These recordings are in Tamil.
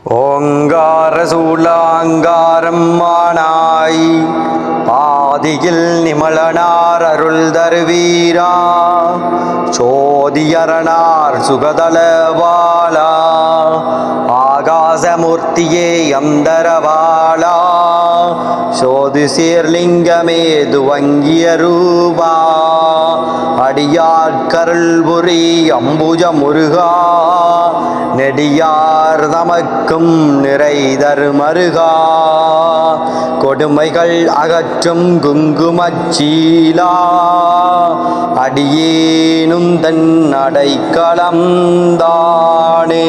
ஓங்கார சூலாங்காரம் மானாய் ஆதியில் நிமலனார் அருள் தருவீரா சோதியரனார் சுகதளவாளா ஆகாசமூர்த்தியே அந்தரவாளா சோதி சீர்லிங்கமே துவங்கிய ரூபா அடியாட்கருள் புரி அம்புஜ முருகா நெடியார் தமக்கும் நிறை தருமருகா கொடுமைகள் அகற்றும் குங்குமச்சீலா அடியேனும் தன் அடைக்கலம் தானே.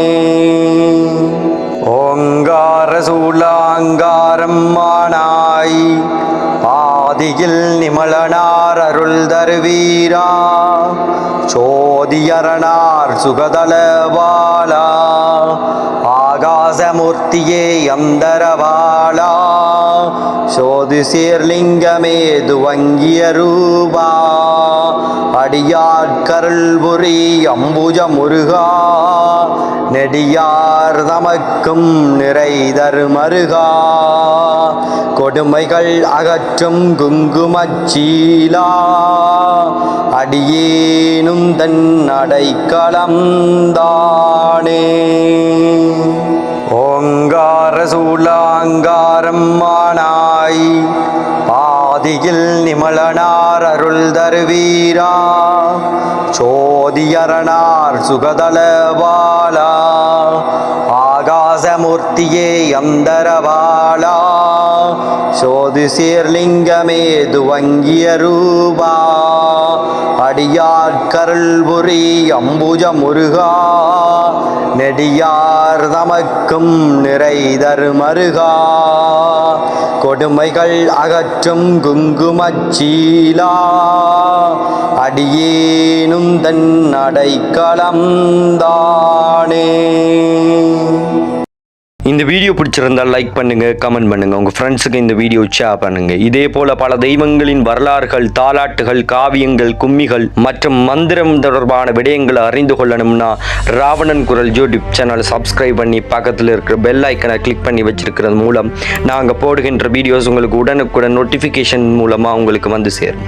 ஓங்கார சூலாங்காரம் மானாய் ஆதியில் நிமலனார் அருள் தருவீரா சோதியரனார் சுகதளவாளா ஆகாசமூர்த்தியே அந்தரவாளா சோதி சீர்லிங்கமே துவங்கிய ரூபா அடியாட்கருள் புரி அம்புஜ முருகா நெடியார் தமக்கும் நிறை தருமருகா கொடுமைகள் அகற்றும் குங்குமச்சீலா அடியேனும் தன் அடைக்கலம் தானே. ஓங்கார சூலாங்காரம் மானாய் ஆதியில் நிமலனார் அருள் தருவீரா சோதியரனார் சுகதளவாளா ஆகாசமூர்த்தியே அந்தரவாளா சோதி சீர்லிங்கமே துவங்கிய ரூபா அடியாட்கருள் புரி அம்புஜ முருகா நெடியார் தமக்கும் நிறை தருமருகா கொடுமைகள் அகற்றும் குங்குமச்சீலா அடியேனும் தன் அடைக்கலம் தானே. இந்த வீடியோ பிடிச்சிருந்தால் லைக் பண்ணுங்க, கமெண்ட் பண்ணுங்க, உங்க ஃப்ரெண்ட்ஸுக்கு இந்த வீடியோ ஷேர் பண்ணுங்க. இதே போல பல தெய்வங்களின் வரலாறுகள், தாலாட்டுகள், காவியங்கள், கும்மிகள் மற்றும் மந்திரம் தொடர்பான விடயங்களை அறிந்து கொள்ளணும்னா ராவணன் குரல் யூடியூப் சேனலை சப்ஸ்கிரைப் பண்ணி பக்கத்தில் இருக்கிற பெல் ஐக்கனை கிளிக் பண்ணி வச்சிருக்கிறது மூலம் நாங்கள் போடுகின்ற வீடியோஸ் உங்களுக்கு உடனுக்குடன் நோட்டிஃபிகேஷன் மூலமாக உங்களுக்கு வந்து சேரும்.